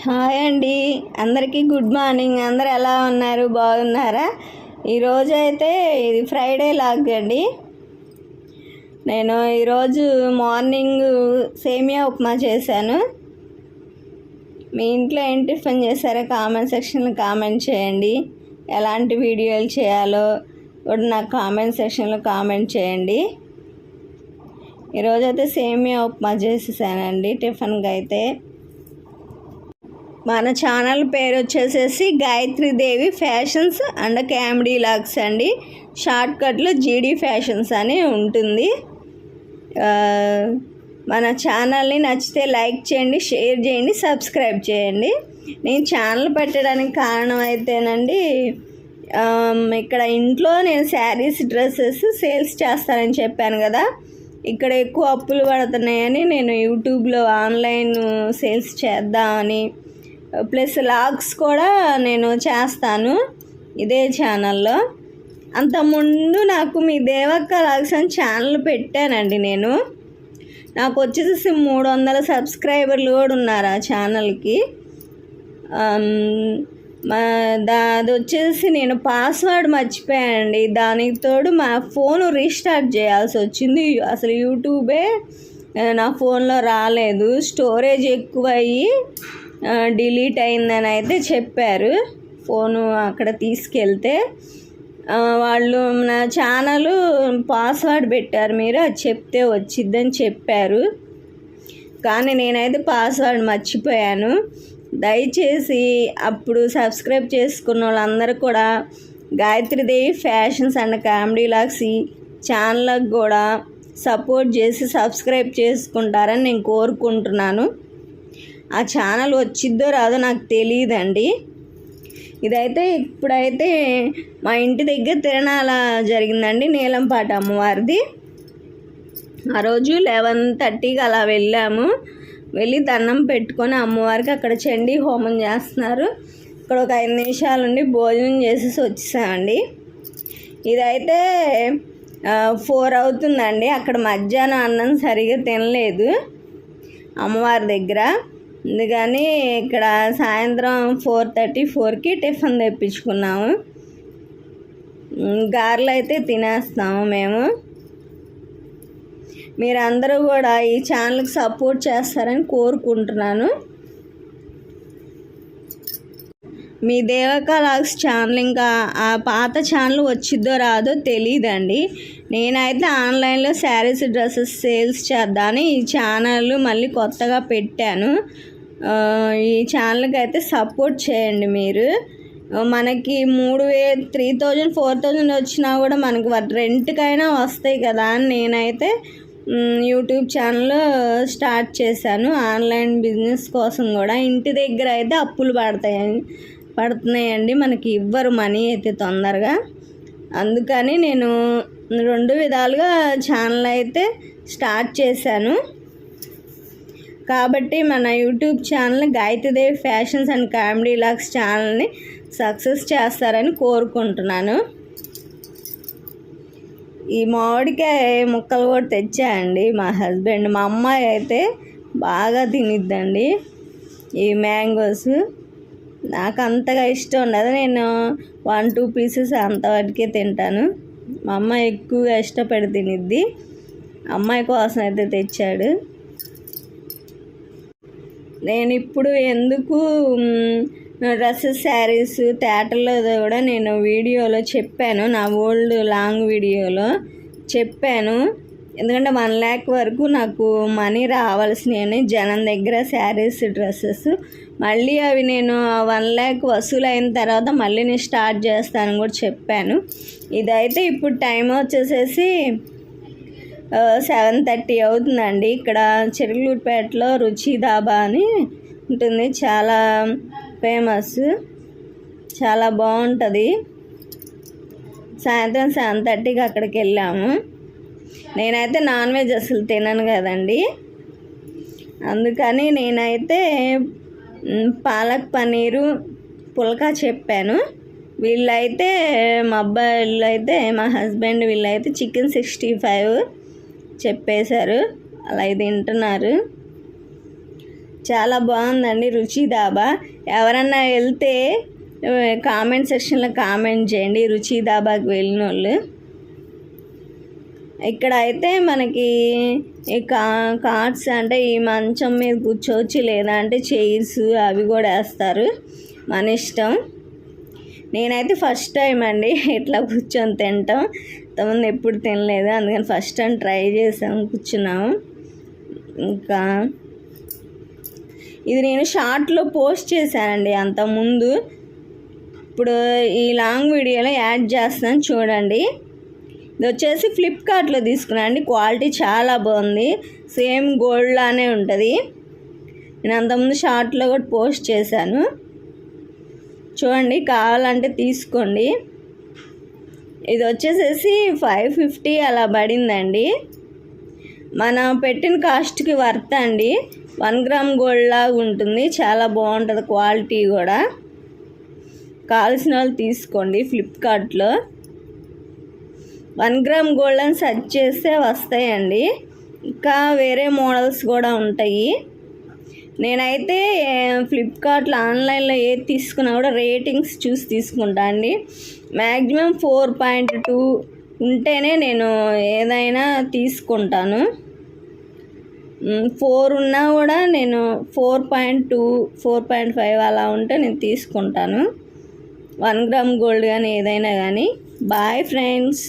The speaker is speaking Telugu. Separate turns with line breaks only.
హాయ్ అండి, అందరికీ గుడ్ మార్నింగ్. అందరు ఎలా ఉన్నారు? బాగున్నారా? ఈరోజు అయితే ఇది ఫ్రైడే లాగ్ అండి. నేను ఈరోజు మార్నింగ్ సేమియా ఉప్మా చేశాను. మీ ఇంట్లో ఏం టిఫిన్ చేశారో కామెంట్ సెక్షన్లో కామెంట్ చేయండి. ఎలాంటి వీడియోలు చేయాలో కూడా నాకు కామెంట్ సెక్షన్లో కామెంట్ చేయండి. ఈరోజైతే సేమియా ఉప్మా చేసేసానండి టిఫిన్కి అయితే. మన ఛానల్ పేరు వచ్చేసేసి Gayatri Devi fashions and comedy logs అండి. షార్ట్కట్లో జీడీ ఫ్యాషన్స్ అని ఉంటుంది. మన ఛానల్ని నచ్చితే లైక్ చేయండి, షేర్ చేయండి, సబ్స్క్రైబ్ చేయండి. నేను ఛానల్ పెట్టడానికి కారణం అయితేనండి, ఇక్కడ ఇంట్లో నేను శారీస్ డ్రెస్సెస్ సేల్స్ చేస్తానని చెప్పాను కదా. ఇక్కడ ఎక్కువ అప్పులు పడుతున్నాయని నేను యూట్యూబ్లో ఆన్లైన్ సేల్స్ చేద్దామని, ప్లస్ లాగ్స్ కూడా నేను చేస్తాను ఇదే ఛానల్లో. అంతకుముందు నాకు మీ దేవక్క లాగ్స్ అని ఛానల్ పెట్టానండి నేను. నాకు వచ్చేసి 300 సబ్స్క్రైబర్లు కూడా ఉన్నారు ఆ ఛానల్కి. అది వచ్చేసి నేను పాస్వర్డ్ మర్చిపోయానండి. దానికి తోడు మా ఫోన్ రీస్టార్ట్ చేయాల్సి వచ్చింది. అసలు యూట్యూబే నా ఫోన్లో రాలేదు, స్టోరేజ్ ఎక్కువయ్యి డిలీట్ అయిందని అయితే చెప్పారు. ఫోను అక్కడ తీసుకెళ్తే వాళ్ళు నా ఛానల్ పాస్వర్డ్ పెట్టారు, మీరు అది చెప్తే వచ్చిద్దని చెప్పారు. కానీ నేనైతే పాస్వర్డ్ మర్చిపోయాను. దయచేసి అప్పుడు సబ్స్క్రైబ్ చేసుకున్న వాళ్ళందరూ కూడా Gayatri Devi fashions and comedy logs ఈ ఛానల్కి కూడా సపోర్ట్ చేసి సబ్స్క్రైబ్ చేసుకుంటారని నేను కోరుకుంటున్నాను. ఆ ఛానల్ వచ్చిద్దో రాదో నాకు తెలియదండి. ఇదైతే ఇప్పుడైతే మా ఇంటి దగ్గర తిరణాల జరిగిందండి, నీలంపాట అమ్మవారిది. ఆ రోజు 11:30కి అలా వెళ్ళాము. వెళ్ళి దండం పెట్టుకొని అమ్మవారికి అక్కడ చండీ హోమం చేస్తున్నారు. ఇక్కడ ఒక 5 నిమిషాలు ఉండి భోజనం చేసేసి వచ్చేసామండి. ఇదైతే 4 అవుతుందండి. అక్కడ మధ్యాహ్నం అన్నం సరిగా తినలేదు అమ్మవారి దగ్గర. అందుకని ఇక్కడ సాయంత్రం 4:30-4కి టిఫిన్ తెప్పించుకున్నాము. గారెలు అయితే తినేస్తాము మేము. మీరందరూ కూడా ఈ ఛానల్కి సపోర్ట్ చేస్తారని కోరుకుంటున్నాను. మీ దేవక లాగ్స్ ఛానల్ ఇంకా ఆ పాత ఛానల్ వచ్చిద్దో రాదో తెలియదండి. నేనైతే ఆన్లైన్లో శారీస్ డ్రెస్సెస్ సేల్స్ చేద్దామని ఈ ఛానల్ మళ్ళీ కొత్తగా పెట్టాను. ఈ ఛానల్కి అయితే సపోర్ట్ చేయండి మీరు. మనకి 3,000, 3,000, 4,000 వచ్చినా కూడా మనకి రెంట్కైనా వస్తాయి కదా అని నేనైతే యూట్యూబ్ ఛానల్ స్టార్ట్ చేశాను. ఆన్లైన్ బిజినెస్ కోసం కూడా. ఇంటి దగ్గర అయితే అప్పులు పడుతున్నాయండి, మనకి ఇవ్వరు మనీ అయితే తొందరగా. అందుకని నేను 2 విధాలుగా ఛానల్ అయితే స్టార్ట్ చేశాను. కాబట్టి మన YouTube channel Gayatri Devi fashions and comedy logs ఛానల్ని సక్సెస్ చేస్తారని కోరుకుంటున్నాను. ఈ మామిడికాయ ముక్కలు కూడా తెచ్చాయండి మా హస్బెండ్. మా అమ్మాయి అయితే బాగా తినిద్దండి ఈ మ్యాంగోస్. నాకు అంతగా ఇష్టం ఉండదు, నేను 1-2 పీసెస్ అంతవరకే తింటాను. మా అమ్మాయి ఎక్కువగా ఇష్టపడి తినిద్ది. అమ్మాయి కోసం అయితే తెచ్చాడు. నేను ఇప్పుడు ఎందుకు డ్రెస్సెస్ శారీస్ థియేటర్లో కూడా నేను వీడియోలో చెప్పాను, నా ఓల్డ్ లాంగ్ వీడియోలో చెప్పాను. ఎందుకంటే 1 lakh వరకు నాకు మనీ రావాల్సినవి జనం దగ్గర శారీస్ డ్రెస్సెస్. మళ్ళీ అవి నేను 1 lakh వసూలు అయిన తర్వాత మళ్ళీ నేను స్టార్ట్ చేస్తాను కూడా చెప్పాను. ఇదైతే ఇప్పుడు టైం వచ్చేసేసి 7:30 అవుతుందండి. ఇక్కడ చిరులూరుపేటలో రుచి ధాబా అని ఉంటుంది, చాలా ఫేమస్, చాలా బాగుంటుంది. సాయంత్రం 7:30కి అక్కడికి వెళ్ళాము. నేనైతే నాన్ వెజ్ అసలు తినను కదండి, అందుకని నేనైతే పాలక్ పన్నీరు పుల్కా చెప్పాను. వీళ్ళైతే మా అబ్బాయిలు అయితే మా హస్బెండ్ వీళ్ళైతే చికెన్ 65 చెప్పేశారు. అలా తింటున్నారు. చాలా బాగుందండి రుచి ధాబా. ఎవరన్నా వెళ్తే కామెంట్ సెక్షన్లో కామెంట్ చేయండి రుచి ధాబాకి వెళ్ళిన వాళ్ళు. ఇక్కడ అయితే మనకి ఈ కార్డ్స్ అంటే ఈ మంచం మీద కూర్చోవచ్చు, లేదా అంటే చైర్స్ అవి కూడా వేస్తారు, మన ఇష్టం. నేనైతే ఫస్ట్ టైం అండి ఇట్లా కూర్చొని తింటాం, ఇంతకుముందు ఎప్పుడు తినలేదు, అందుకని ఫస్ట్ టైం ట్రై చేసాము, కూర్చున్నాము. ఇంకా ఇది నేను షార్ట్లో పోస్ట్ చేశానండి అంతకుముందు, ఇప్పుడు ఈ లాంగ్ వీడియోలో యాడ్ చేస్తాను చూడండి. ఇది వచ్చేసి ఫ్లిప్కార్ట్లో తీసుకున్నాను అండి, క్వాలిటీ చాలా బాగుంది, సేమ్ గోల్డ్ లానే ఉంటుంది. నేను అంతకుముందు షార్ట్లో కూడా పోస్ట్ చేశాను చూడండి, కావాలంటే తీసుకోండి. ఇది వచ్చేసేసి 550 అలా పడిందండి. మనం పెట్టిన కాస్ట్కి వర్త్ అండి. 1 గ్రామ్ గోల్డ్ లాగా ఉంటుంది, చాలా బాగుంటుంది క్వాలిటీ కూడా. కావాల్సిన వాళ్ళు తీసుకోండి. ఫ్లిప్కార్ట్లో 1 గ్రామ్ గోల్డ్ అని సెర్చ్ చేస్తే వస్తాయండి. ఇంకా వేరే మోడల్స్ కూడా ఉంటాయి. నేనైతే ఫ్లిప్కార్ట్లో ఆన్లైన్లో ఏది తీసుకున్నా కూడా రేటింగ్స్ చూసి తీసుకుంటా అండి. మ్యాక్సిమం 4.2 ఉంటేనే నేను ఏదైనా తీసుకుంటాను. 4 ఉన్నా కూడా నేను 4.2, 4.5 అలా ఉంటే నేను తీసుకుంటాను, 1 గ్రామ్ గోల్డ్ కానీ ఏదైనా కానీ. Boy friends.